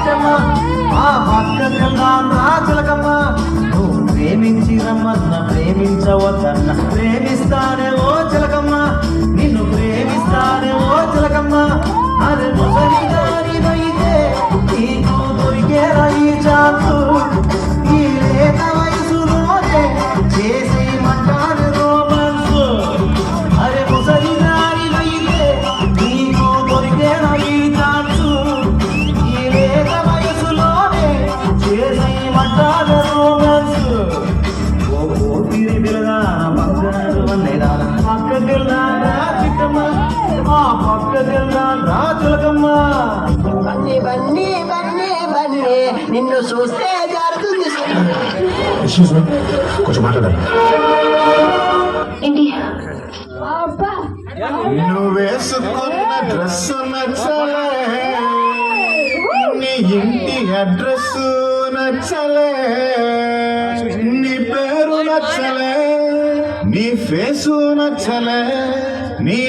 ఇష్టమ్మ ఆ పక్కకెళ్దాం రా చిలకమ్మ నువ్వు ప్రేమించి రమ్మన్న ప్రేమించవద్దన్న ప్రేమిస్తానే ఓ చిలకమ్మ నిన్ను ప్రేమిస్తానే ఓ చిలకమ్మ అరే ముసలిదానివైతే నీకు దొరికేరా ఈ ఛాన్సు ఈ లేత వయసులోనే చేసేయమంటాను రోమాన్స్ అరే ముసలిదానివైతే నీకు దొరికేరా ఈ ఛాన్సు ఈ లేత వయసులోనే చేసేయమంటాను రోమాన్స్ ఓ తిరి పిల్లగా బంగారు వన్నెలా పక్కకెళ్ళా చిట్టమ్మ ఆ పక్కకెళ్ళా రా చిలకమ్మ బన్నీ బన్నీ బన్నీ బన్నీ నిన్ను చూస్తే జారుతుంది కొంచెం మాట్లాడాలి. ఏంటి నువ్వు వేసుకున్న డ్రెస్ నచ్చలే నీ ఇంటి అడ్రస్ నచ్చలే నీ పేరు నచ్చలే నీ ఫేసు నచ్చలే నీ